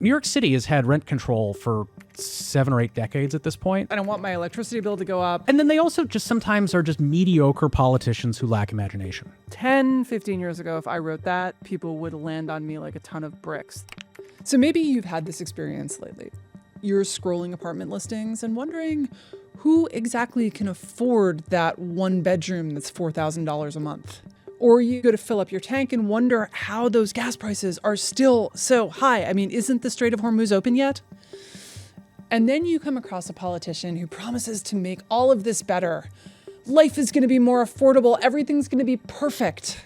New York City has had rent control for 7 or 8 decades at this point. I don't want my electricity bill to go up. And then they also just sometimes are just mediocre politicians who lack imagination. 10, 15 years ago, if I wrote that, people would land on me like a ton of bricks. So maybe you've had this experience lately. You're scrolling apartment listings and wondering who exactly can afford that one bedroom that's $4,000 a month. Or you go to fill up your tank and wonder how those gas prices are still so high. I mean, isn't the Strait of Hormuz open yet? And then you come across a politician who promises to make all of this better. Life is going to be more affordable. Everything's going to be perfect.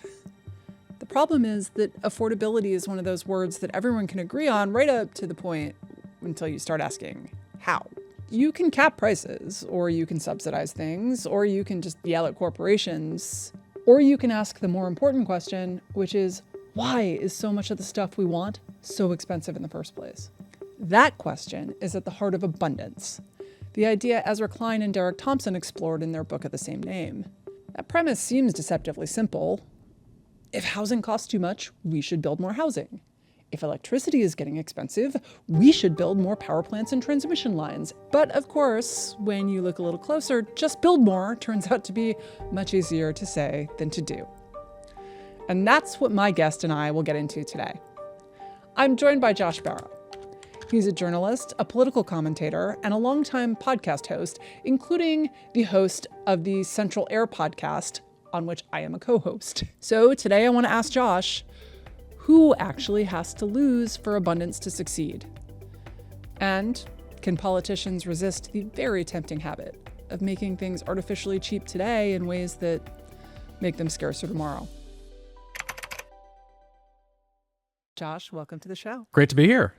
The problem is that affordability is one of those words that everyone can agree on right up to the point until you start asking how. You can cap prices, or you can subsidize things, or you can just yell at corporations. Or you can ask the more important question, which is, why is so much of the stuff we want so expensive in the first place? That question is at the heart of abundance, the idea Ezra Klein and Derek Thompson explored in their book of the same name. That premise seems deceptively simple. If housing costs too much, we should build more housing. If electricity is getting expensive, we should build more power plants and transmission lines. But of course, when you look a little closer, just build more turns out to be much easier to say than to do. And that's what my guest and I will get into today. I'm joined by Josh Barro. He's a journalist, a political commentator, and a longtime podcast host, including the host of the Central Air podcast, on which I am a co-host. So today I want to ask Josh, who actually has to lose for abundance to succeed? And can politicians resist the very tempting habit of making things artificially cheap today in ways that make them scarcer tomorrow? Josh, welcome to the show. Great to be here.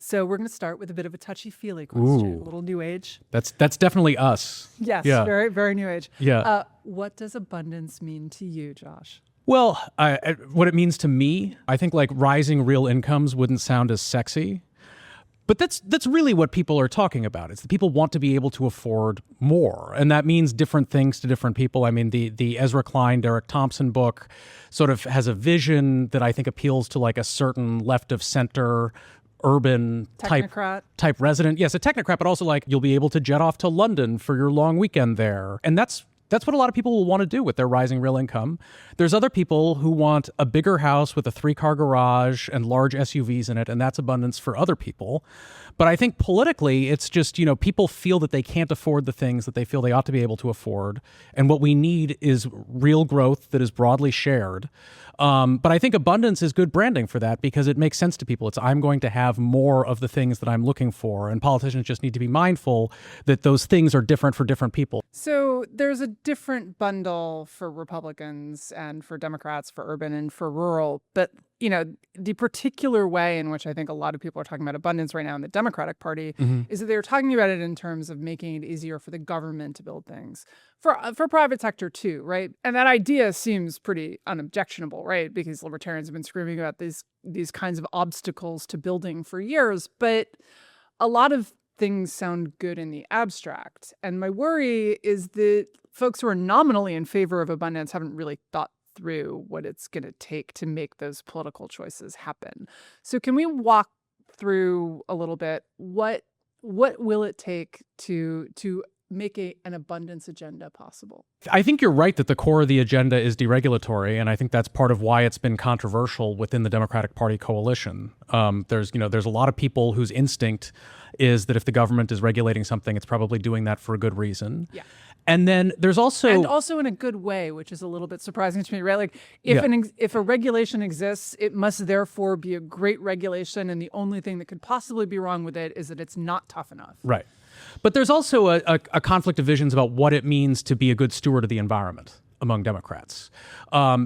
So we're going to start with a bit of a touchy-feely question, Ooh. A little new age. That's definitely us. Yes, Yeah. very, very new age. Yeah. What does abundance mean to you, Josh? Well, what it means to me, I think like rising real incomes wouldn't sound as sexy. But that's really what people are talking about. It's that people want to be able to afford more. And that means different things to different people. I mean, the Ezra Klein, Derek Thompson book sort of has a vision that I think appeals to like a certain left of center urban type resident. Yes, a technocrat, but also like you'll be able to jet off to London for your long weekend there. And that's what a lot of people will want to do with their rising real income. There's other people who want a bigger house with a 3-car garage and large SUVs in it, and that's abundance for other people. But I think politically, it's just, people feel that they can't afford the things that they feel they ought to be able to afford. And what we need is real growth that is broadly shared. But I think abundance is good branding for that because it makes sense to people. It's I'm going to have more of the things that I'm looking for. And politicians just need to be mindful that those things are different for different people. So there's a different bundle for Republicans and for Democrats, for urban and for rural. But, the particular way in which I think a lot of people are talking about abundance right now in the Democratic Party is that they're talking about it in terms of making it easier for the government to build things. For private sector too, right? And that idea seems pretty unobjectionable, right? Because libertarians have been screaming about these kinds of obstacles to building for years. But a lot of things sound good in the abstract. And my worry is that folks who are nominally in favor of abundance haven't really thought through what it's going to take to make those political choices happen. So can we walk through a little bit what will it take to make an abundance agenda possible? I think you're right that the core of the agenda is deregulatory, and I think that's part of why it's been controversial within the Democratic Party coalition. There's a lot of people whose instinct is that if the government is regulating something, it's probably doing that for a good reason. Yeah. And then there's also in a good way, which is a little bit surprising to me, right? Like if a regulation exists, it must therefore be a great regulation, and the only thing that could possibly be wrong with it is that it's not tough enough. Right. But there's also a conflict of visions about what it means to be a good steward of the environment among Democrats.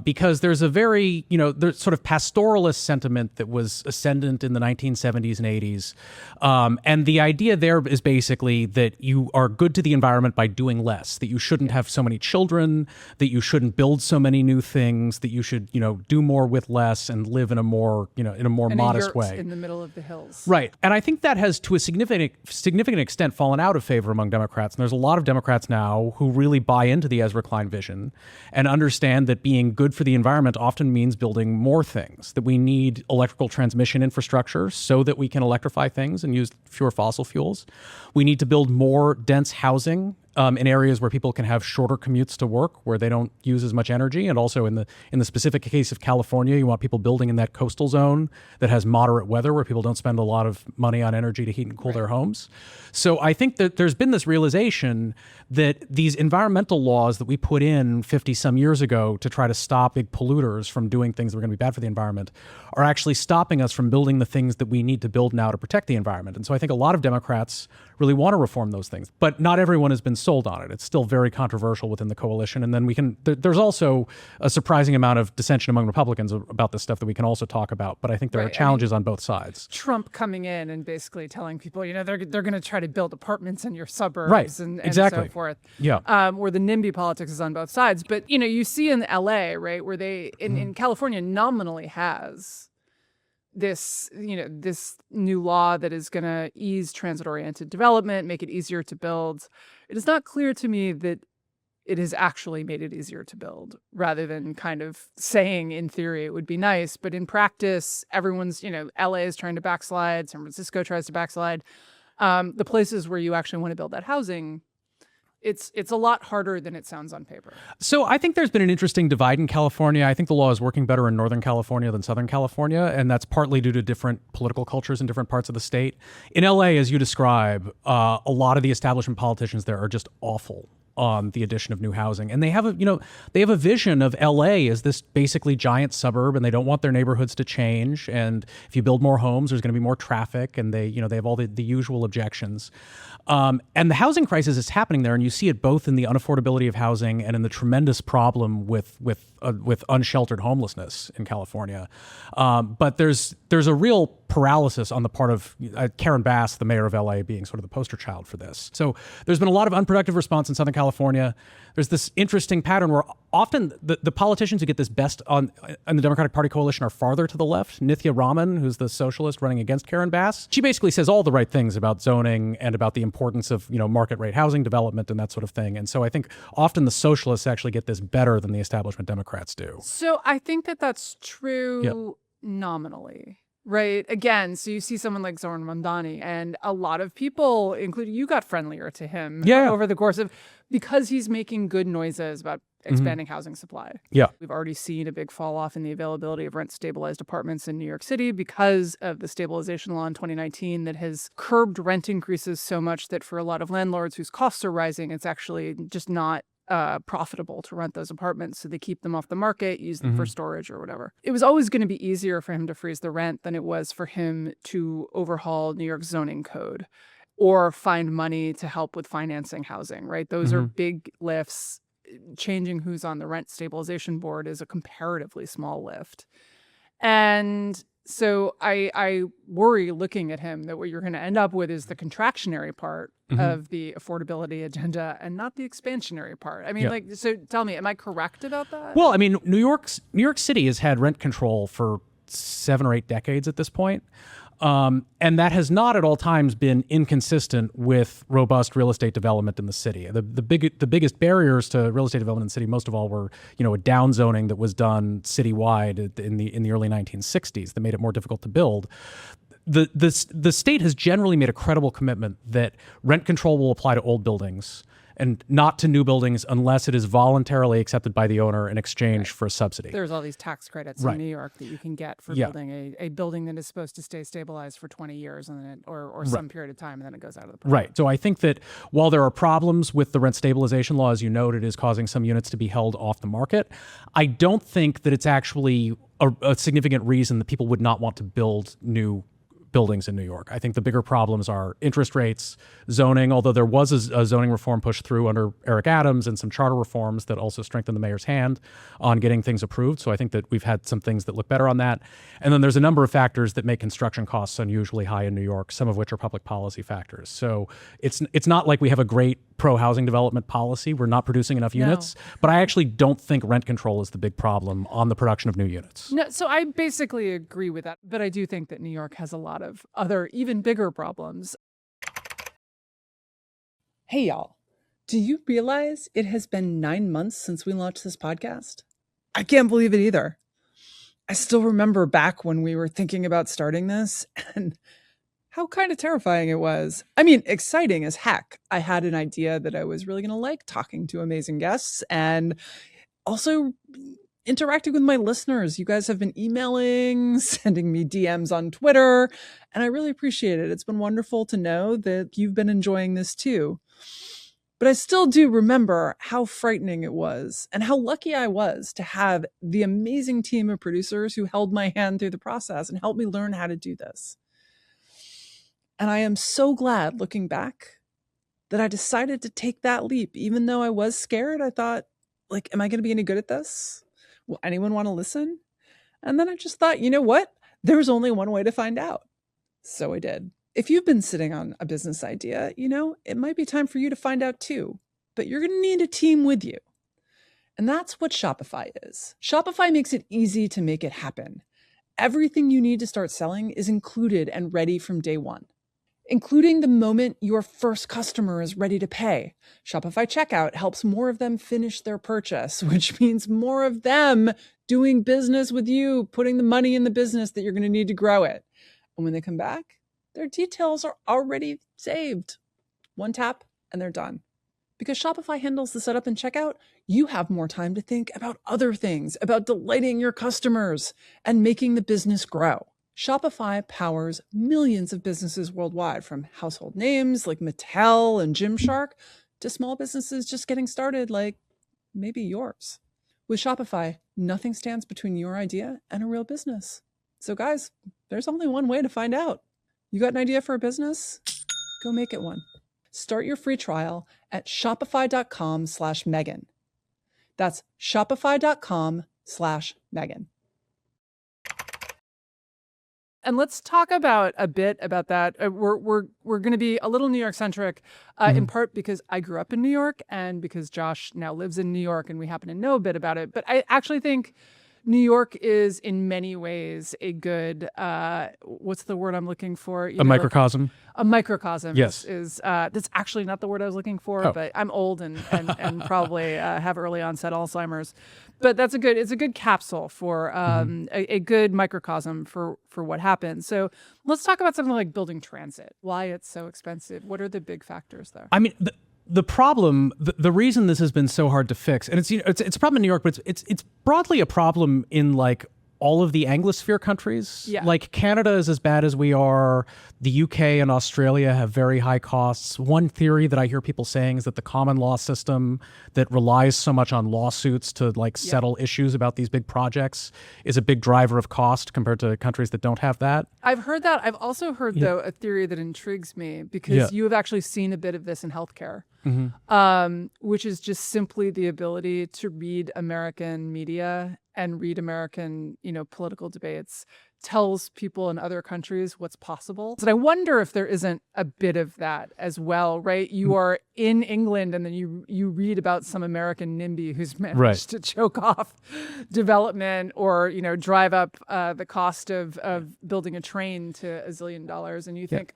Because there's a very, there's sort of pastoralist sentiment that was ascendant in the 1970s and 80s. And the idea there is basically that you are good to the environment by doing less, that you shouldn't have so many children, that you shouldn't build so many new things, that you should, do more with less and live in a more, modest way. In the middle of the hills. Right. And I think that has to a significant extent fallen out of favor among Democrats. And there's a lot of Democrats now who really buy into the Ezra Klein vision. and understand that being good for the environment often means building more things, that we need electrical transmission infrastructure so that we can electrify things and use fewer fossil fuels. We need to build more dense housing in areas where people can have shorter commutes to work, where they don't use as much energy. And also in the specific case of California, you want people building in that coastal zone that has moderate weather, where people don't spend a lot of money on energy to heat and cool their homes. So I think that there's been this realization that these environmental laws that we put in 50 some years ago to try to stop big polluters from doing things that are going to be bad for the environment are actually stopping us from building the things that we need to build now to protect the environment. And so I think a lot of Democrats really want to reform those things, but not everyone has been sold on it. It's still very controversial within the coalition. And then there's also a surprising amount of dissension among Republicans about this stuff that we can also talk about. But I think there are challenges on both sides. Trump coming in and basically telling people, they're going to try to build apartments in your suburbs, right, and exactly. so forth. Yeah. Where the NIMBY politics is on both sides. But, you see in LA, right, where they, in California, nominally has this new law that is going to ease transit-oriented development, make it easier to build. It is not clear to me that it has actually made it easier to build, rather than kind of saying in theory it would be nice. But in practice, everyone's, LA is trying to backslide, San Francisco tries to backslide. The places where you actually want to build that housing, it's a lot harder than it sounds on paper. So I think there's been an interesting divide in California. I think the law is working better in Northern California than Southern California, and that's partly due to different political cultures in different parts of the state. In LA, as you describe, a lot of the establishment politicians there are just awful on the addition of new housing. And they have a vision of LA as this basically giant suburb, and they don't want their neighborhoods to change. And if you build more homes, there's going to be more traffic, and they have all the usual objections. And the housing crisis is happening there, and you see it both in the unaffordability of housing and in the tremendous problem with unsheltered homelessness in California. But there's a real paralysis on the part of Karen Bass, the mayor of LA, being sort of the poster child for this. So there's been a lot of unproductive response in Southern California. There's this interesting pattern where often the politicians who get this best on the Democratic Party coalition are farther to the left. Nithya Raman, who's the socialist running against Karen Bass, she basically says all the right things about zoning and about the importance of market rate housing development and that sort of thing. And so I think often the socialists actually get this better than the establishment Democrats do. So I think that's true nominally. Right. Again, so you see someone like Zoran Mamdani, and a lot of people, including you, got friendlier to him over the course of, because he's making good noises about expanding housing supply. Yeah. We've already seen a big fall off in the availability of rent stabilized apartments in New York City because of the stabilization law in 2019 that has curbed rent increases so much that for a lot of landlords whose costs are rising, it's actually just not profitable to rent those apartments. So they keep them off the market, use them for storage or whatever. It was always going to be easier for him to freeze the rent than it was for him to overhaul New York's zoning code or find money to help with financing housing, right? Those are big lifts. Changing who's on the rent stabilization board is a comparatively small lift. And so I worry looking at him that what you're going to end up with is the contractionary part of the affordability agenda and not the expansionary part. I mean, so tell me, am I correct about that? Well, I mean, New York City has had rent control for 7 or 8 decades at this point. And that has not at all times been inconsistent with robust real estate development in the city. The biggest barriers to real estate development in the city, most of all, were a downzoning that was done citywide in the early 1960s that made it more difficult to build. The state has generally made a credible commitment that rent control will apply to old buildings and not to new buildings unless it is voluntarily accepted by the owner in exchange for a subsidy. There's all these tax credits in New York that you can get for building a building that is supposed to stay stabilized for 20 years and then or some period of time, and then it goes out of the program. Right. So I think that while there are problems with the rent stabilization law, as you noted, is causing some units to be held off the market, I don't think that it's actually a significant reason that people would not want to build new buildings in New York. I think the bigger problems are interest rates, zoning, although there was a zoning reform pushed through under Eric Adams and some charter reforms that also strengthened the mayor's hand on getting things approved. So I think that we've had some things that look better on that. And then there's a number of factors that make construction costs unusually high in New York, some of which are public policy factors. So it's not like we have a great pro-housing development policy. We're not producing enough units. But I actually don't think rent control is the big problem on the production of new units. No, so I basically agree with that. But I do think that New York has a lot of other, even bigger problems. Hey, y'all. Do you realize it has been 9 months since we launched this podcast? I can't believe it either. I still remember back when we were thinking about starting this and how kind of terrifying it was. I mean, exciting as heck. I had an idea that I was really going to like talking to amazing guests and also interacting with my listeners. You guys have been emailing, sending me DMs on Twitter, and I really appreciate it. It's been wonderful to know that you've been enjoying this too. But I still do remember how frightening it was and how lucky I was to have the amazing team of producers who held my hand through the process and helped me learn how to do this. And I am so glad, looking back, that I decided to take that leap. Even though I was scared, I thought, like, am I going to be any good at this? Will anyone want to listen? And then I just thought, you know what? There's only one way to find out. So I did. If you've been sitting on a business idea, it might be time for you to find out too. But you're going to need a team with you. And that's what Shopify is. Shopify makes it easy to make it happen. Everything you need to start selling is included and ready from day one, including the moment your first customer is ready to pay. Shopify Checkout helps more of them finish their purchase, which means more of them doing business with you, putting the money in the business that you're going to need to grow it. And when they come back, their details are already saved. One tap and they're done. Because Shopify handles the setup and checkout, you have more time to think about other things, about delighting your customers and making the business grow. Shopify powers millions of businesses worldwide, from household names like Mattel and Gymshark to small businesses just getting started like maybe yours. With Shopify, nothing stands between your idea and a real business. So guys, there's only one way to find out. You got an idea for a business? Go make it one. Start your free trial at shopify.com/Megan. That's shopify.com/Megan. And let's talk about a bit about that. We're going to be a little New York centric, in part because I grew up in New York and because Josh now lives in New York and we happen to know a bit about it. But I actually think New York is in many ways a good, what's the word I'm looking for? A microcosm. A microcosm. Yes. That's actually not the word I was looking for, but I'm old and probably have early onset Alzheimer's. But it's a good capsule for a good microcosm for what happens. So let's talk about something like building transit, why it's so expensive. What are the big factors there? I mean, the problem, the reason this has been so hard to fix, and it's a problem in New York, but it's broadly a problem in like all of the Anglosphere countries. Yeah. Like Canada is as bad as we are. The UK and Australia have very high costs. One theory that I hear people saying is that the common law system that relies so much on lawsuits to like settle issues about these big projects is a big driver of cost compared to countries that don't have that. I've heard that. I've also heard, though, a theory that intrigues me because you have actually seen a bit of this in healthcare, which is just simply the ability to read American media and read American, political debates tells people in other countries what's possible. And I wonder if there isn't a bit of that as well, right? You are in England and then you read about some American NIMBY who's managed to choke off development or, drive up the cost of building a train to $1 zillion. And you think,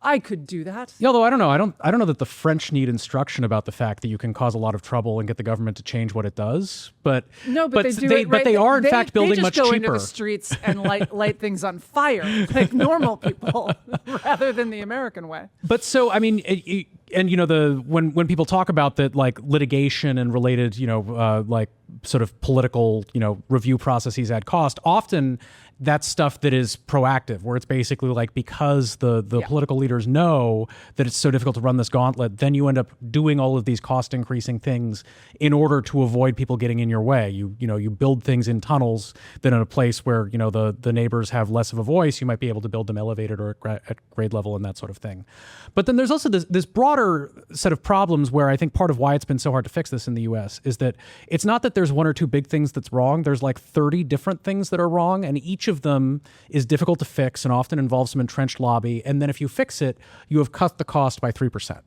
I could do that. Yeah, although I don't know. I don't know that the French need instruction about the fact that you can cause a lot of trouble and get the government to change what it does. But they do it, right? But they are in fact building much cheaper. They just go into the streets and light things on fire like normal people, rather than the American way. But so I mean, when people talk about that, like litigation and related, like sort of political, review processes at cost, often that's stuff that is proactive, where it's basically like because the political leaders know that it's so difficult to run this gauntlet, then you end up doing all of these cost increasing things in order to avoid people getting in your way. You build things in tunnels, then in a place where the neighbors have less of a voice, you might be able to build them elevated or at grade level and that sort of thing. But then there's also this broader set of problems where I think part of why it's been so hard to fix this in the US is that it's not that there's one or two big things that's wrong. There's like 30 different things that are wrong, and each of them is difficult to fix and often involves some entrenched lobby. And then if you fix it, you have cut the cost by 3%.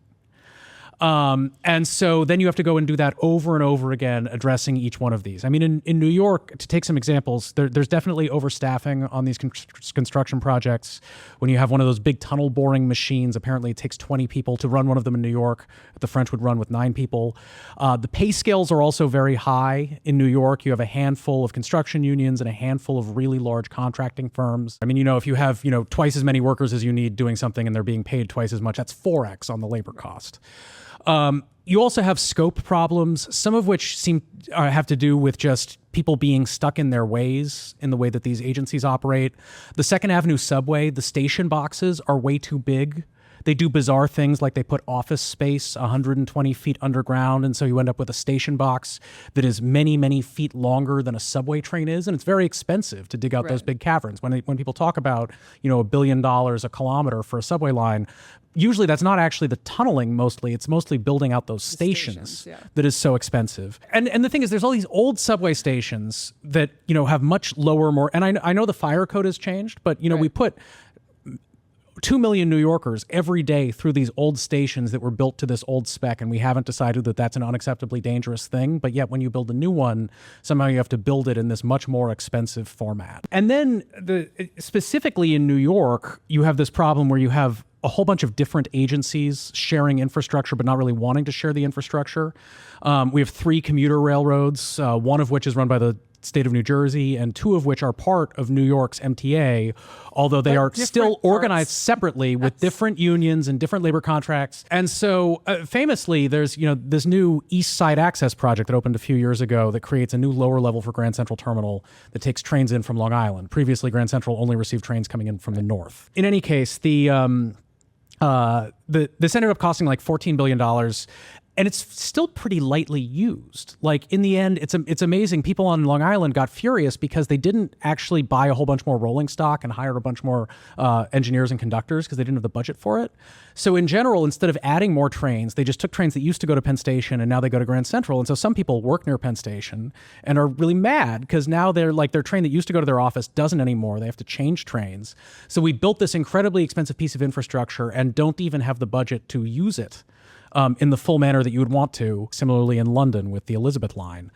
And so then you have to go and do that over and over again, addressing each one of these. I mean, in New York, to take some examples, there's definitely overstaffing on these construction projects. When you have one of those big tunnel boring machines, apparently it takes 20 people to run one of them in New York. The French would run with 9 people. The pay scales are also very high in New York. You have a handful of construction unions and a handful of really large contracting firms. I mean, if you have, twice as many workers as you need doing something and they're being paid twice as much, that's 4x on the labor cost. You also have scope problems, some of which have to do with just people being stuck in their ways in the way that these agencies operate. The Second Avenue subway, the station boxes are way too big. They do bizarre things like they put office space 120 feet underground, and so you end up with a station box that is many, many feet longer than a subway train is, and it's very expensive to dig out those big caverns. When people talk about, $1 billion a kilometer for a subway line, usually that's not actually the tunneling mostly. It's mostly building out those stations that is so expensive. And the thing is, there's all these old subway stations that, have much lower, and I know the fire code has changed, but, we put 2 million New Yorkers every day through these old stations that were built to this old spec, and we haven't decided that that's an unacceptably dangerous thing. But yet when you build a new one, somehow you have to build it in this much more expensive format. And then specifically in New York, you have this problem where you have a whole bunch of different agencies sharing infrastructure, but not really wanting to share the infrastructure. We have 3 commuter railroads, one of which is run by the state of New Jersey, and 2 of which are part of New York's MTA, although they are still organized separately with different unions and different labor contracts. And so famously, there's this new East Side Access project that opened a few years ago that creates a new lower level for Grand Central Terminal that takes trains in from Long Island. Previously, Grand Central only received trains coming in from the north. In any case, this ended up costing like $14 billion. And it's still pretty lightly used. Like in the end, it's amazing. People on Long Island got furious because they didn't actually buy a whole bunch more rolling stock and hire a bunch more engineers and conductors because they didn't have the budget for it. So in general, instead of adding more trains, they just took trains that used to go to Penn Station and now they go to Grand Central. And so some people work near Penn Station and are really mad because now they're like their train that used to go to their office doesn't anymore. They have to change trains. So we built this incredibly expensive piece of infrastructure and don't even have the budget to use it in the full manner that you would want to. Similarly in London with the Elizabeth line.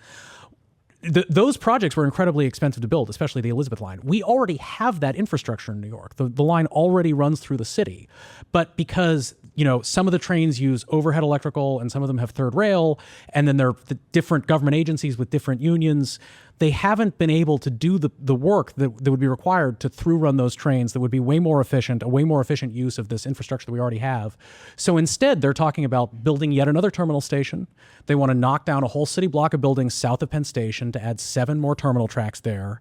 Those projects were incredibly expensive to build, especially the Elizabeth line. We already have that infrastructure in New York. The line already runs through the city. But because, some of the trains use overhead electrical and some of them have third rail, and then they're the different government agencies with different unions, they haven't been able to do the work that would be required to through run those trains that would be way more efficient, a way more efficient use of this infrastructure that we already have. So instead, they're talking about building yet another terminal station. They want to knock down a whole city block of buildings south of Penn Station to add 7 more terminal tracks there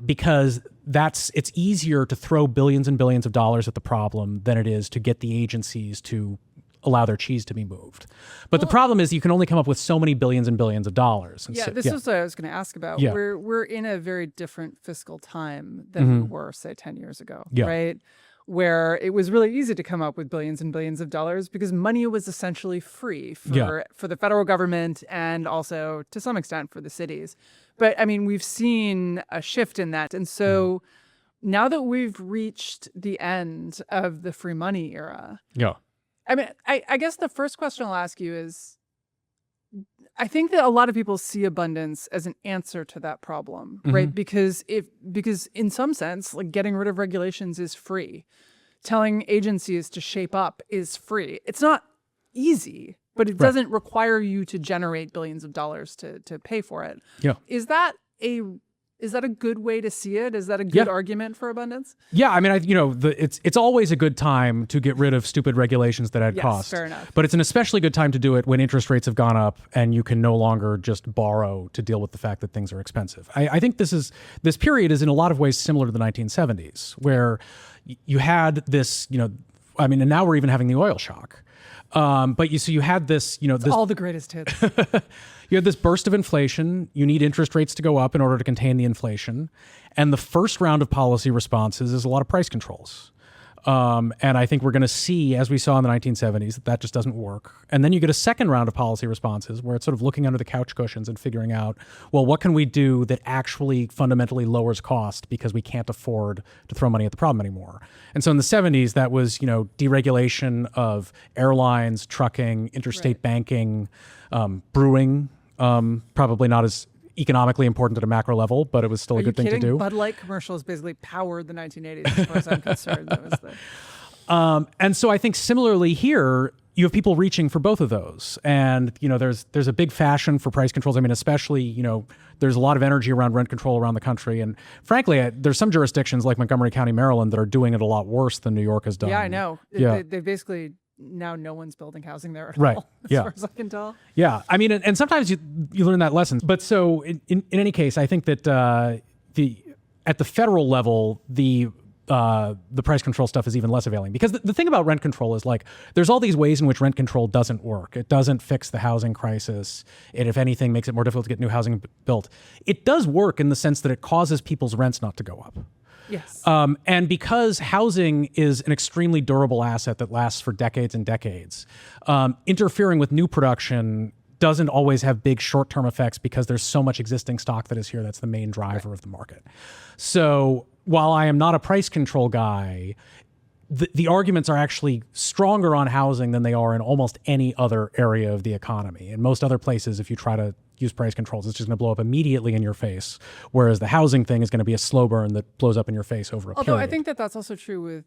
because it's easier to throw billions and billions of dollars at the problem than it is to get the agencies to allow their cheese to be moved. But the problem is you can only come up with so many billions and billions of dollars. And this is what I was going to ask about. Yeah. We're in a very different fiscal time than we were, say, 10 years ago, right? Where it was really easy to come up with billions and billions of dollars because money was essentially free for the federal government and also, to some extent, for the cities. But, I mean, we've seen a shift in that. And so now that we've reached the end of the free money era, I mean, I guess the first question I'll ask you is, I think that a lot of people see abundance as an answer to that problem, right? Because in some sense, like getting rid of regulations is free. Telling agencies to shape up is free. It's not easy, but it doesn't require you to generate billions of dollars to pay for it. Yeah. Is that a good way to see it? Is that a good argument for abundance? Yeah, I mean, it's always a good time to get rid of stupid regulations that add cost. Fair enough. But it's an especially good time to do it when interest rates have gone up and you can no longer just borrow to deal with the fact that things are expensive. I think this period is in a lot of ways similar to the 1970s, where you had this, and now we're even having the oil shock. But you had this, this, all the greatest hits. You had this burst of inflation. You need interest rates to go up in order to contain the inflation. And the first round of policy responses is a lot of price controls. And I think we're going to see, as we saw in the 1970s, that just doesn't work. And then you get a second round of policy responses where it's sort of looking under the couch cushions and figuring out, well, what can we do that actually fundamentally lowers cost because we can't afford to throw money at the problem anymore. And so in the 70s, that was, deregulation of airlines, trucking, interstate banking, brewing, probably not as economically important at a macro level, but it was still a good thing to do. Bud Light commercials basically powered the 1980s, as far as I'm concerned. That was the... And so I think similarly here, you have people reaching for both of those. And, there's a big fashion for price controls. I mean, especially, there's a lot of energy around rent control around the country. And frankly, there's some jurisdictions like Montgomery County, Maryland, that are doing it a lot worse than New York has done. Yeah, I know. Yeah. They basically... Now no one's building housing there at all, as far as I can tell. Yeah, I mean, and sometimes you learn that lesson. But so in any case, I think that at the federal level, the price control stuff is even less availing, because the thing about rent control is, like, there's all these ways in which rent control doesn't work. It doesn't fix the housing crisis. It, if anything, makes it more difficult to get new housing built. It does work in the sense that it causes people's rents not to go up. Yes. And because housing is an extremely durable asset that lasts for decades and decades, interfering with new production doesn't always have big short-term effects because there's so much existing stock that is here that's the main driver of the market. So while I am not a price control guy, the arguments are actually stronger on housing than they are in almost any other area of the economy. In most other places, if you try to use price controls, it's just going to blow up immediately in your face, whereas the housing thing is going to be a slow burn that blows up in your face over a period. Although I think that's also true with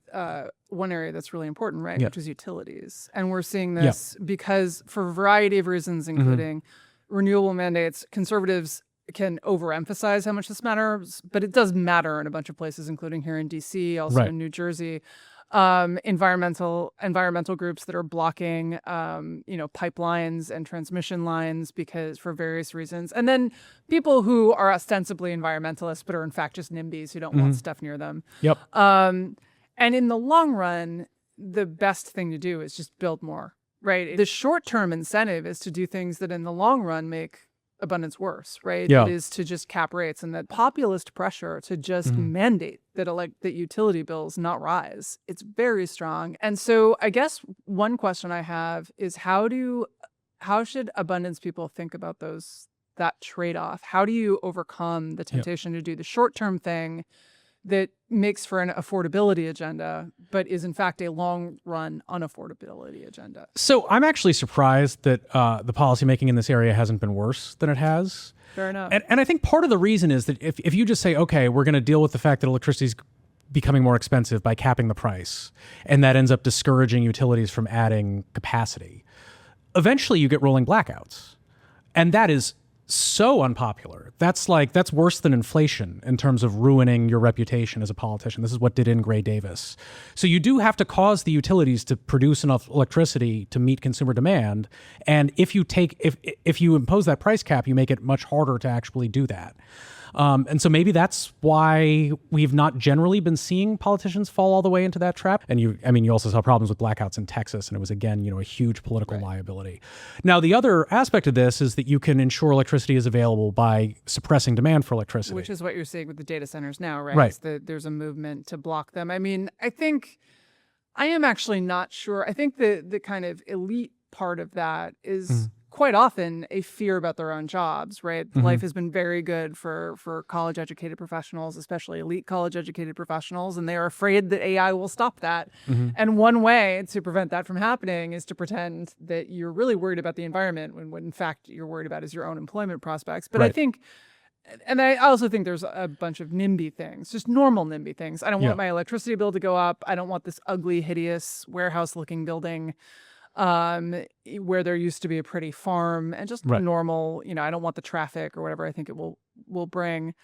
one area that's really important, right, which is utilities. And we're seeing this because, for a variety of reasons, including renewable mandates, conservatives can overemphasize how much this matters, but it does matter in a bunch of places, including here in D.C., also in New Jersey. Environmental groups that are blocking, pipelines and transmission lines because for various reasons. And then people who are ostensibly environmentalists, but are in fact just NIMBYs who don't want stuff near them. Yep. And in the long run, the best thing to do is just build more, right? The short-term incentive is to do things that in the long run make abundance worse, right? Yeah. It is to just cap rates, and that populist pressure to just mandate that that utility bills not rise. It's very strong. And so I guess one question I have is how should abundance people think about that trade-off? How do you overcome the temptation to do the short-term thing that makes for an affordability agenda, but is in fact a long-run unaffordability agenda? So I'm actually surprised that the policymaking in this area hasn't been worse than it has. Fair enough. And I think part of the reason is that if you just say, okay, we're going to deal with the fact that electricity is becoming more expensive by capping the price, and that ends up discouraging utilities from adding capacity, eventually you get rolling blackouts. And that is so unpopular. That's worse than inflation in terms of ruining your reputation as a politician. This is what did in Gray Davis. So you do have to cause the utilities to produce enough electricity to meet consumer demand. And if you impose that price cap, you make it much harder to actually do that. And so maybe that's why we've not generally been seeing politicians fall all the way into that trap. And you also saw problems with blackouts in Texas, and it was, again, a huge political liability. Now, the other aspect of this is that you can ensure electricity is available by suppressing demand for electricity. Which is what you're seeing with the data centers now, right? Right. There's a movement to block them. I mean, I am actually not sure. I think the kind of elite part of that is quite often a fear about their own jobs, right? Life has been very good for college-educated professionals, especially elite college-educated professionals, and they are afraid that AI will stop that. And one way to prevent that from happening is to pretend that you're really worried about the environment when what in fact you're worried about is your own employment prospects. But I think, and I also think there's a bunch of NIMBY things, just normal NIMBY things. I don't want my electricity bill to go up. I don't want this ugly, hideous warehouse-looking building where there used to be a pretty farm, and just normal, I don't want the traffic or whatever I think it will bring.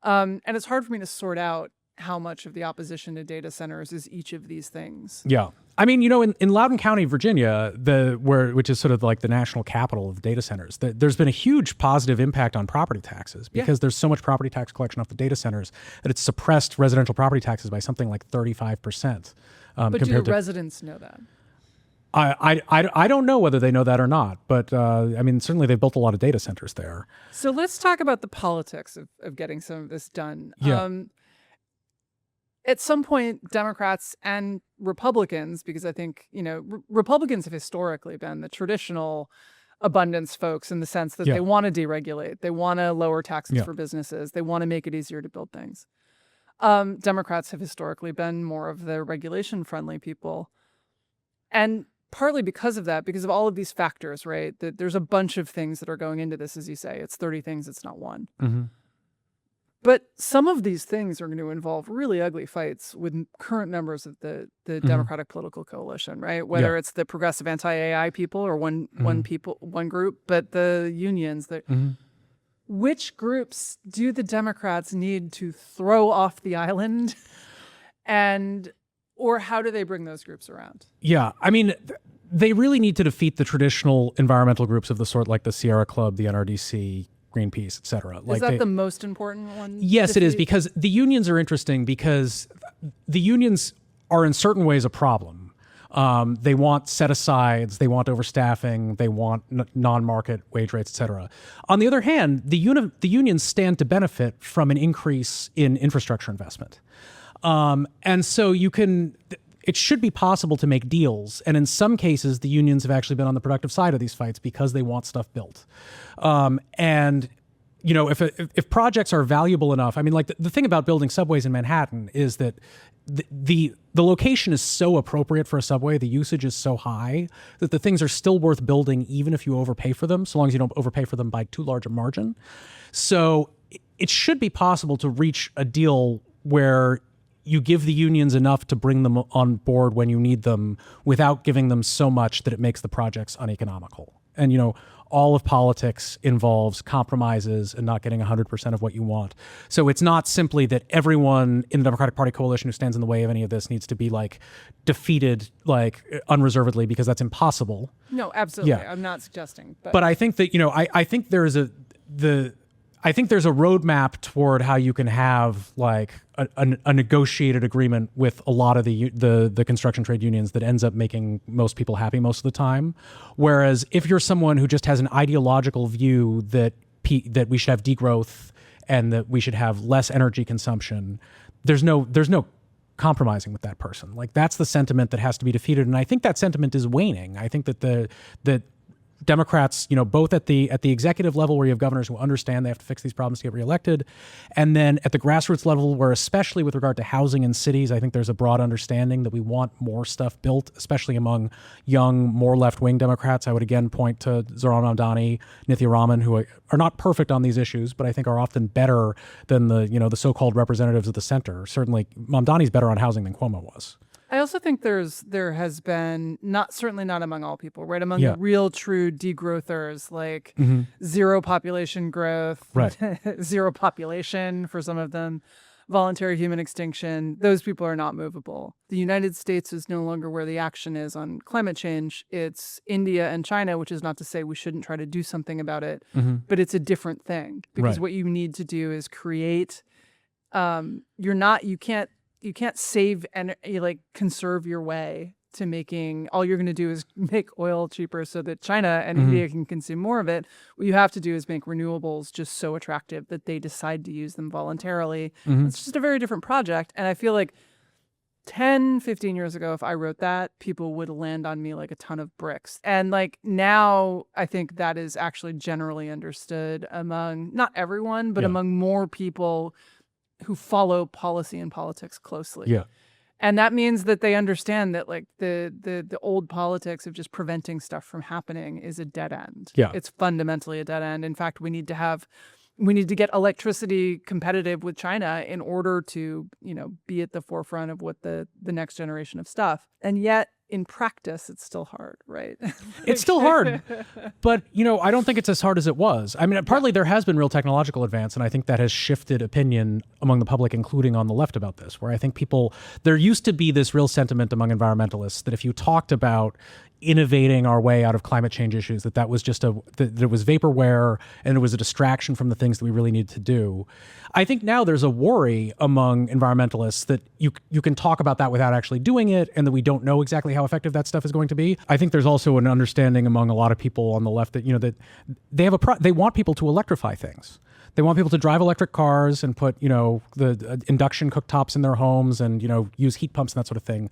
And it's hard for me to sort out how much of the opposition to data centers is each of these things. Yeah. I mean, in Loudoun County, Virginia, which is sort of like the national capital of data centers, there's been a huge positive impact on property taxes because there's so much property tax collection off the data centers that it's suppressed residential property taxes by something like 35%. But do the residents know that? I don't know whether they know that or not, but certainly they've built a lot of data centers there. So let's talk about the politics of getting some of this done. Yeah. At some point, Democrats and Republicans, because I think, Republicans have historically been the traditional abundance folks in the sense that they want to deregulate. They want to lower taxes for businesses. They want to make it easier to build things. Democrats have historically been more of the regulation-friendly people. And partly because of that, because of all of these factors, right? That there's a bunch of things that are going into this, as you say. It's 30 things, it's not one. Mm-hmm. But some of these things are going to involve really ugly fights with current members of the Democratic political coalition, right? Whether it's the progressive anti-AI people or one group, but the unions. Which groups do the Democrats need to throw off the island, or how do they bring those groups around? Yeah, I mean, they really need to defeat the traditional environmental groups of the sort like the Sierra Club, the NRDC, Greenpeace, et cetera. Is that the most important one? Yes, it is, because the unions are interesting because the unions are in certain ways a problem. They want set-asides, they want overstaffing, they want non-market wage rates, et cetera. On the other hand, the unions stand to benefit from an increase in infrastructure investment. And so it should be possible to make deals. And in some cases, the unions have actually been on the productive side of these fights because they want stuff built. And if projects are valuable enough, I mean, like the thing about building subways in Manhattan is that the location is so appropriate for a subway, the usage is so high that the things are still worth building even if you overpay for them, so long as you don't overpay for them by too large a margin. So it should be possible to reach a deal where you give the unions enough to bring them on board when you need them without giving them so much that it makes the projects uneconomical. And, all of politics involves compromises and not getting 100% of what you want. So it's not simply that everyone in the Democratic Party coalition who stands in the way of any of this needs to be defeated unreservedly, because that's impossible. No, absolutely. Yeah. I'm not suggesting. But I think that, I think there's a roadmap toward how you can have a negotiated agreement with a lot of the construction trade unions that ends up making most people happy most of the time. Whereas if you're someone who just has an ideological view that we should have degrowth and that we should have less energy consumption, there's no compromising with that person. That's the sentiment that has to be defeated, and I think that sentiment is waning. I think that the Democrats, both at the executive level where you have governors who understand they have to fix these problems to get reelected, and then at the grassroots level where, especially with regard to housing in cities, I think there's a broad understanding that we want more stuff built, especially among young, more left-wing Democrats. I would again point to Zoran Mamdani, Nithya Raman, who are not perfect on these issues, but I think are often better than the so-called representatives of the center. Certainly, Mamdani's better on housing than Cuomo was. I also think there has been, certainly not among all people, right? Among the real true degrowthers, zero population growth, right. Zero population for some of them, voluntary human extinction, those people are not movable. The United States is no longer where the action is on climate change. It's India and China, which is not to say we shouldn't try to do something about it, but it's a different thing, because what you need to do is create, you can't save and conserve your way to making, all you're going to do is make oil cheaper so that China and India can consume more of it. What you have to do is make renewables just so attractive that they decide to use them voluntarily. It's just a very different project. And I feel like 10, 15 years ago, if I wrote that, people would land on me like a ton of bricks. And now I think that is actually generally understood among, not everyone, but among more people who follow policy and politics closely. Yeah. And that means that they understand that the old politics of just preventing stuff from happening is a dead end. Yeah. It's fundamentally a dead end. In fact, we need to get electricity competitive with China in order to, be at the forefront of what the next generation of stuff. And yet in practice, it's still hard, right? It's still hard, but I don't think it's as hard as it was. I mean, partly there has been real technological advance, and I think that has shifted opinion among the public, including on the left, about this, where I think there used to be this real sentiment among environmentalists that if you talked about innovating our way out of climate change issues, that was just that it was vaporware and it was a distraction from the things that we really needed to do. I think now there's a worry among environmentalists that you can talk about that without actually doing it, and that we don't know exactly exactly how effective that stuff is going to be. I think there's also an understanding among a lot of people on the left that, that they want people to electrify things. They want people to drive electric cars and put, the induction cooktops in their homes and, use heat pumps and that sort of thing.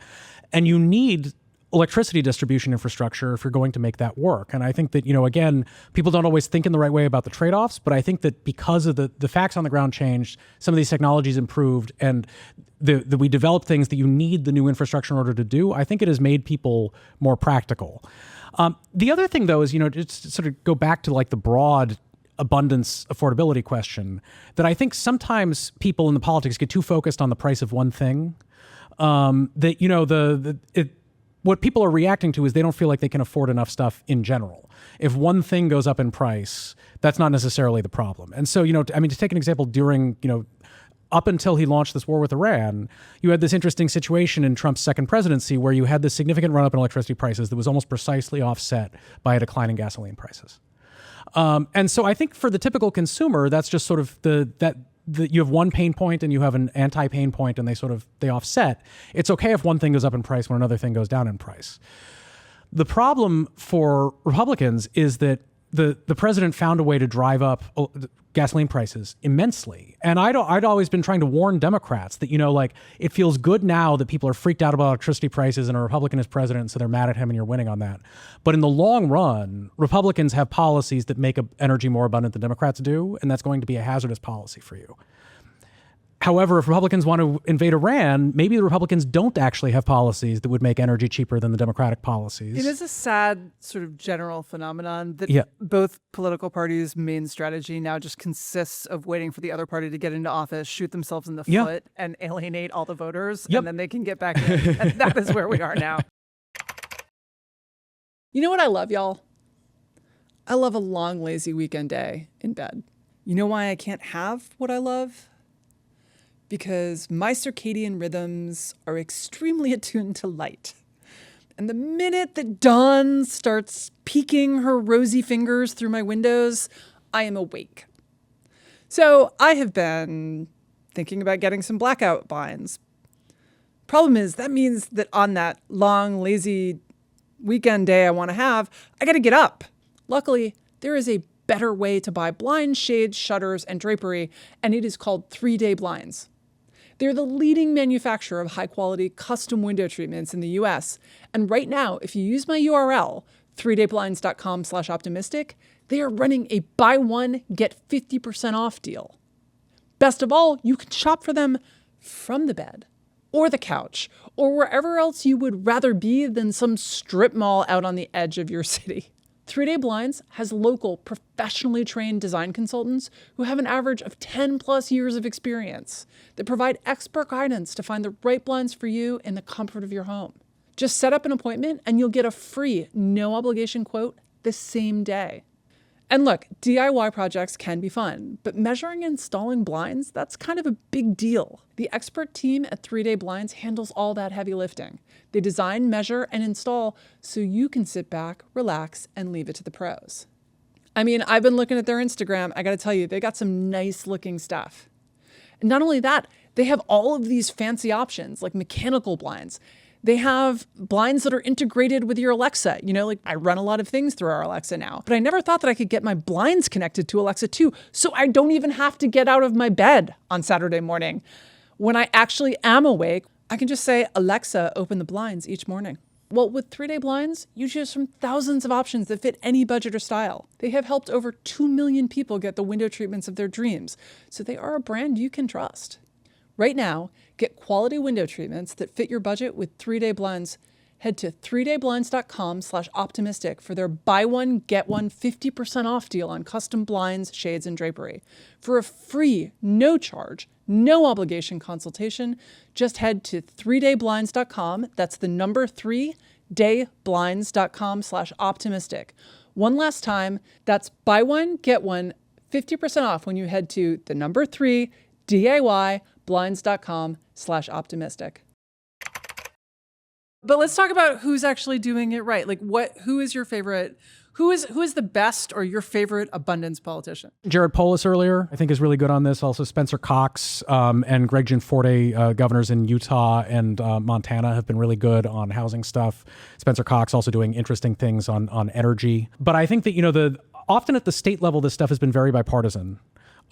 And you need electricity distribution infrastructure if you're going to make that work. And I think that, again, people don't always think in the right way about the trade-offs, but I think that because of the facts on the ground changed, some of these technologies improved, and we developed things that you need the new infrastructure in order to do, I think it has made people more practical. The other thing, though, is, just to sort of go back to like the broad abundance affordability question, that I think sometimes people in the politics get too focused on the price of one thing, what people are reacting to is they don't feel like they can afford enough stuff in general. If one thing goes up in price, that's not necessarily the problem. And so, to take an example, during, up until he launched this war with Iran, you had this interesting situation in Trump's second presidency where you had this significant run-up in electricity prices that was almost precisely offset by a decline in gasoline prices. And so I think for the typical consumer, that's just sort of you have one pain point and you have an anti-pain point, and they offset. It's okay if one thing goes up in price when another thing goes down in price. The problem for Republicans is that the president found a way to drive up gasoline prices immensely. And I'd always been trying to warn Democrats that, it feels good now that people are freaked out about electricity prices and a Republican is president, so they're mad at him and you're winning on that. But in the long run, Republicans have policies that make energy more abundant than Democrats do, and that's going to be a hazardous policy for you. However, if Republicans want to invade Iran, maybe the Republicans don't actually have policies that would make energy cheaper than the Democratic policies. It is a sad sort of general phenomenon that both political parties' main strategy now just consists of waiting for the other party to get into office, shoot themselves in the foot, and alienate all the voters, and then they can get back in. And that is where we are now. You know what I love, y'all? I love a long, lazy weekend day in bed. You know why I can't have what I love? Because my circadian rhythms are extremely attuned to light. And the minute that dawn starts peeking her rosy fingers through my windows, I am awake. So I have been thinking about getting some blackout blinds. Problem is, that means that on that long, lazy weekend day I want to have, I got to get up. Luckily, there is a better way to buy blinds, shades, shutters, and drapery, and it is called 3-Day Blinds. They're the leading manufacturer of high-quality custom window treatments in the U.S. And right now, if you use my URL, 3dayblinds.com/optimistic, they are running a buy one, get 50% off deal. Best of all, you can shop for them from the bed or the couch or wherever else you would rather be than some strip mall out on the edge of your city. 3-Day Blinds has local, professionally trained design consultants who have an average of 10 plus years of experience that provide expert guidance to find the right blinds for you in the comfort of your home. Just set up an appointment and you'll get a free, no obligation quote the same day. And look, DIY projects can be fun, but measuring and installing blinds, that's kind of a big deal. The expert team at 3-Day Blinds handles all that heavy lifting. They design, measure, and install so you can sit back, relax, and leave it to the pros. I mean, I've been looking at their Instagram. I got to tell you, they got some nice looking stuff. And not only that, they have all of these fancy options like mechanical blinds. They have blinds that are integrated with your Alexa. Like I run a lot of things through our Alexa now, but I never thought that I could get my blinds connected to Alexa too. So I don't even have to get out of my bed on Saturday morning. When I actually am awake, I can just say, Alexa, open the blinds each morning. Well, with 3-Day Blinds, you choose from thousands of options that fit any budget or style. They have helped over 2 million people get the window treatments of their dreams, so they are a brand you can trust. Right now, get quality window treatments that fit your budget with 3-Day Blinds. Head to 3dayblinds.com/optimistic for their buy one, get one 50% off deal on custom blinds, shades, and drapery. For a free, no charge, no obligation consultation, just head to 3dayblinds.com. That's the number 3dayblinds.com/optimistic. One last time, that's buy one, get one 50% off when you head to the number 3dayblinds.com/optimistic. But let's talk about who's actually doing it right. Like who is your favorite Who is the best or your favorite abundance politician? Jared Polis earlier, I think, is really good on this. Also, Spencer Cox and Greg Gianforte, governors in Utah and Montana, have been really good on housing stuff. Spencer Cox also doing interesting things on energy. But I think that, often at the state level, this stuff has been very bipartisan.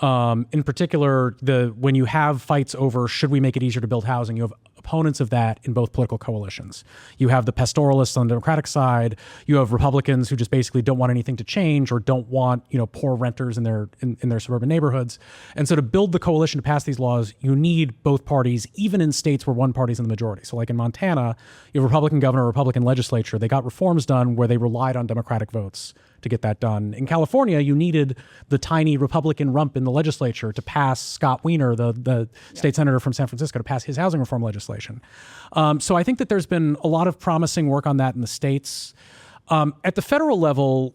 In particular, when you have fights over should we make it easier to build housing, you have opponents of that in both political coalitions. You have the pastoralists on the Democratic side. You have Republicans who just basically don't want anything to change or don't want poor renters in their suburban neighborhoods. And so to build the coalition to pass these laws, you need both parties, even in states where one party's in the majority. So like in Montana, you have a Republican governor, a Republican legislature. They got reforms done where they relied on Democratic votes to get that done. In California, you needed the tiny Republican rump in the legislature to pass Scott Wiener, the state senator from San Francisco, to pass his housing reform legislation. So I think that there's been a lot of promising work on that in the states. At the federal level,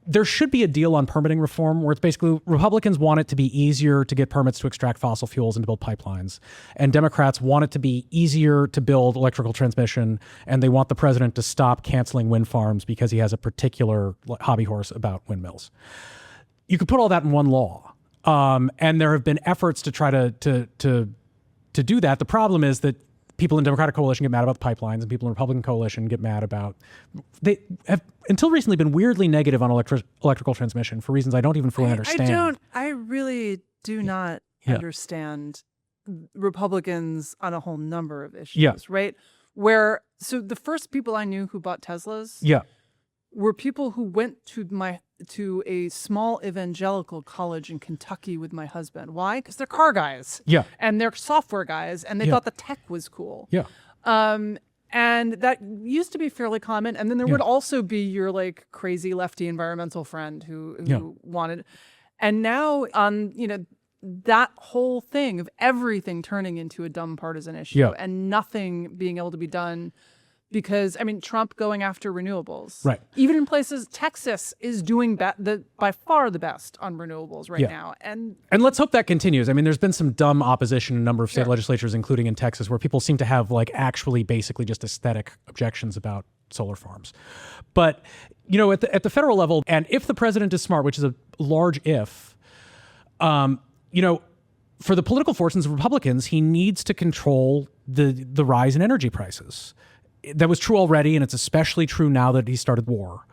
there should be a deal on permitting reform where it's basically Republicans want it to be easier to get permits to extract fossil fuels and to build pipelines. And Democrats want it to be easier to build electrical transmission. And they want the president to stop canceling wind farms because he has a particular hobby horse about windmills. You could put all that in one law. And there have been efforts to try to do that. The problem is that people in Democratic coalition get mad about the pipelines, and people in Republican coalition get mad about. They have until recently been weirdly negative on electrical transmission for reasons I don't even fully understand. I really do not understand Republicans on a whole number of issues, right? So the first people I knew who bought Teslas were people who went to a small evangelical college in Kentucky with my husband. Why? Because they're car guys. Yeah. And they're software guys, and they thought the tech was cool. Yeah. And that used to be fairly common. And then there would also be your like crazy lefty environmental friend who wanted. And now on, that whole thing of everything turning into a dumb partisan issue and nothing being able to be done. Because, Trump going after renewables. Right. Even in places, Texas is doing by far the best on renewables right now. And let's hope that continues. There's been some dumb opposition in a number of state legislatures, including in Texas, where people seem to have actually basically just aesthetic objections about solar farms. But, at the federal level, and if the president is smart, which is a large if, for the political fortunes of Republicans, he needs to control the rise in energy prices. That was true already, and it's especially true now that he started war.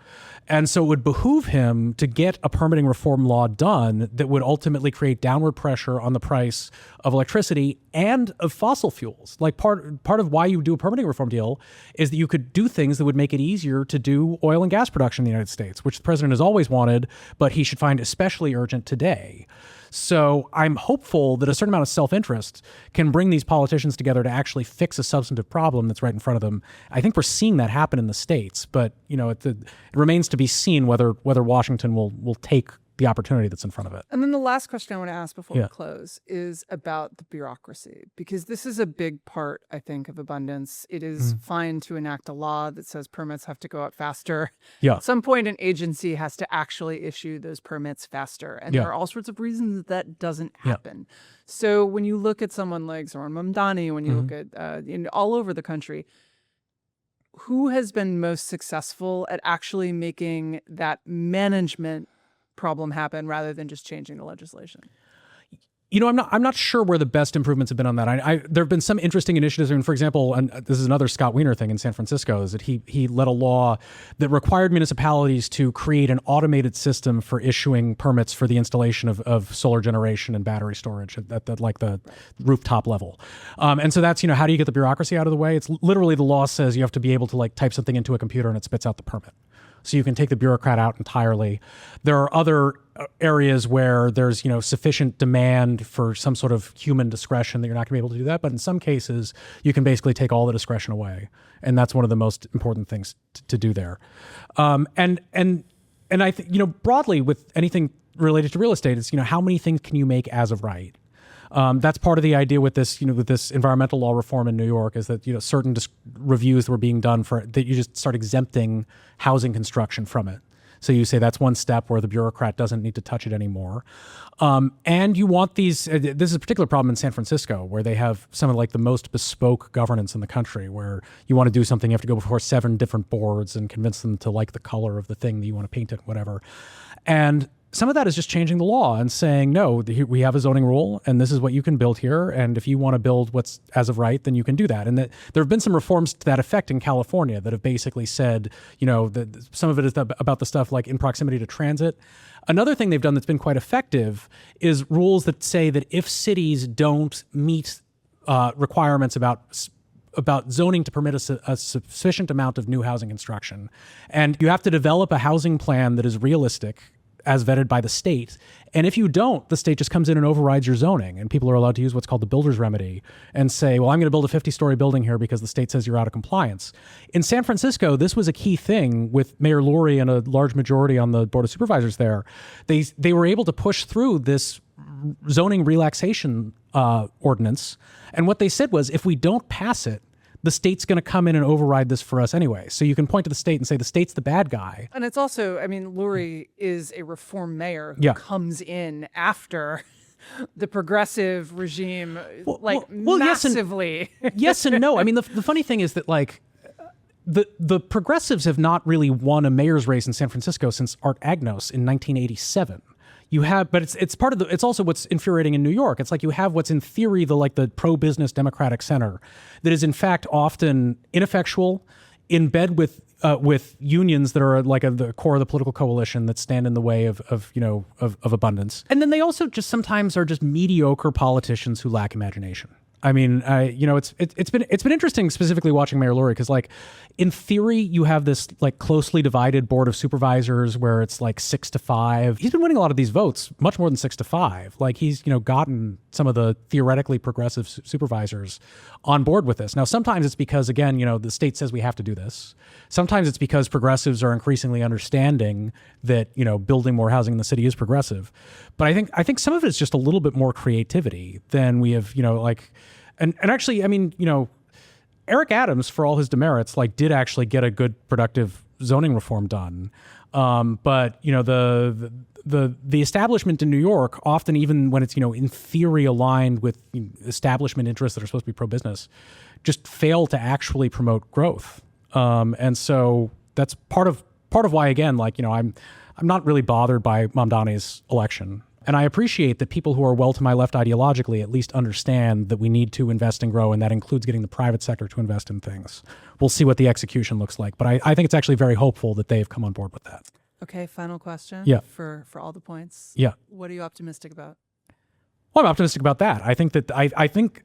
And so it would behoove him to get a permitting reform law done that would ultimately create downward pressure on the price of electricity and of fossil fuels. Like part of why you do a permitting reform deal is that you could do things that would make it easier to do oil and gas production in the United States, which the president has always wanted, but he should find especially urgent today. So I'm hopeful that a certain amount of self-interest can bring these politicians together to actually fix a substantive problem that's right in front of them. I think we're seeing that happen in the states, but it remains to be seen whether Washington will take the opportunity that's in front of it. And then the last question I want to ask before we close is about the bureaucracy, because this is a big part, I think, of abundance. It is fine to enact a law that says permits have to go out faster. Yeah. At some point, an agency has to actually issue those permits faster. And there are all sorts of reasons that doesn't happen. So when you look at someone like Zoran Mamdani, when you look at all over the country, who has been most successful at actually making that management problem happen rather than just changing the legislation? I'm not sure where the best improvements have been on that. There have been some interesting initiatives. For example, and this is another Scott Wiener thing in San Francisco, is that he led a law that required municipalities to create an automated system for issuing permits for the installation of solar generation and battery storage at the rooftop level. And so that's, how do you get the bureaucracy out of the way? It's literally the law says you have to be able to type something into a computer and it spits out the permit. So you can take the bureaucrat out entirely. There are other areas where there's, sufficient demand for some sort of human discretion that you're not going to be able to do that. But in some cases, you can basically take all the discretion away. And that's one of the most important things to do there. And I think, broadly with anything related to real estate, it's, how many things can you make as of right? That's part of the idea with this, with this environmental law reform in New York, is that, certain reviews that were being done that you just start exempting housing construction from it. So you say that's one step where the bureaucrat doesn't need to touch it anymore. And you want these, this is a particular problem in San Francisco, where they have some of like the most bespoke governance in the country, where you want to do something, you have to go before 7 different boards and convince them to like the color of the thing that you want to paint it, whatever. And some of that is just changing the law and saying, no, we have a zoning rule and this is what you can build here. And if you want to build what's as of right, then you can do that. And there have been some reforms to that effect in California that have basically said, that some of it is about the stuff like in proximity to transit. Another thing they've done that's been quite effective is rules that say that if cities don't meet requirements about zoning to permit a sufficient amount of new housing construction, and you have to develop a housing plan that is realistic as vetted by the state. And if you don't, the state just comes in and overrides your zoning, and people are allowed to use what's called the builder's remedy and say, well, I'm going to build a 50-story building here because the state says you're out of compliance. In San Francisco, this was a key thing with Mayor Lurie and a large majority on the Board of Supervisors there. They were able to push through this zoning relaxation ordinance. And what they said was, if we don't pass it, the state's going to come in and override this for us anyway. So you can point to the state and say the state's the bad guy. And it's also, Lurie is a reform mayor who comes in after the progressive regime, massively. Yes and no. I mean, the funny thing is that like the progressives have not really won a mayor's race in San Francisco since Art Agnos in 1987. You have, but it's part of it's also what's infuriating in New York. It's like you have what's in theory the pro-business Democratic center that is in fact often ineffectual, in bed with unions that are like the core of the political coalition that stand in the way of abundance. And then they also just sometimes are just mediocre politicians who lack imagination. I mean, it's been interesting specifically watching Mayor Lurie because, like, in theory, you have this like closely divided board of supervisors where it's like 6-5. He's been winning a lot of these votes, much more than 6-5. Like he's gotten some of the theoretically progressive supervisors on board with this. Now, sometimes it's because again, the state says we have to do this. Sometimes it's because progressives are increasingly understanding that building more housing in the city is progressive. But I think some of it is just a little bit more creativity than we have, And actually, Eric Adams, for all his demerits, did actually get a good, productive zoning reform done. But the establishment in New York, often even when it's in theory aligned with establishment interests that are supposed to be pro-business, just fail to actually promote growth. And so that's part of why, again, I'm not really bothered by Mamdani's election. And I appreciate that people who are well to my left ideologically at least understand that we need to invest and grow, and that includes getting the private sector to invest in things. We'll see what the execution looks like, but I think it's actually very hopeful that they've come on board with that. Okay, final question. Yeah. For all the points. Yeah. What are you optimistic about? Well, I'm optimistic about that. I think that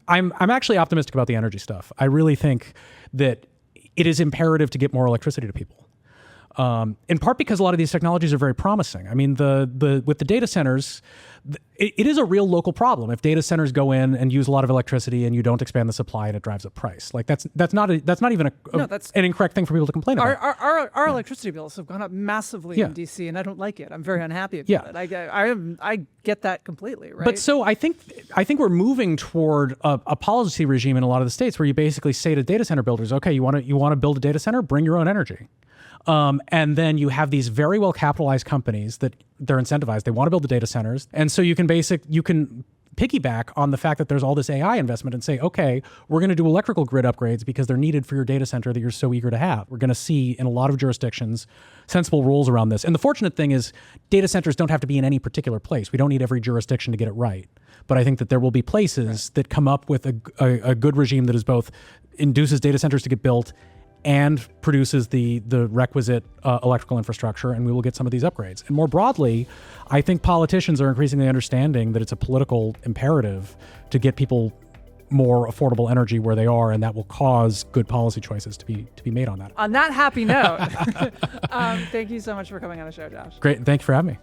I'm actually optimistic about the energy stuff. I really think that it is imperative to get more electricity to people. In part because a lot of these technologies are very promising. I mean, with the data centers, it is a real local problem. If data centers go in and use a lot of electricity and you don't expand the supply and it drives up price, that's not even an incorrect thing for people to complain about. Our electricity bills have gone up massively in DC, and I don't like it. I'm very unhappy about it. I get that completely, right? But so I think we're moving toward a policy regime in a lot of the states where you basically say to data center builders, okay, you want to build a data center, bring your own energy. And then you have these very well capitalized companies that they're incentivized. They want to build the data centers. And so you can piggyback on the fact that there's all this AI investment and say, okay, we're going to do electrical grid upgrades because they're needed for your data center that you're so eager to have. We're going to see in a lot of jurisdictions sensible rules around this. And the fortunate thing is data centers don't have to be in any particular place. We don't need every jurisdiction to get it right. But I think that there will be places that come up with a good regime that is both induces data centers to get built and produces the requisite electrical infrastructure, and we will get some of these upgrades. And more broadly, I think politicians are increasingly understanding that it's a political imperative to get people more affordable energy where they are, and that will cause good policy choices to be made on that. On that happy note, thank you so much for coming on the show, Josh. Great. Thank you for having me.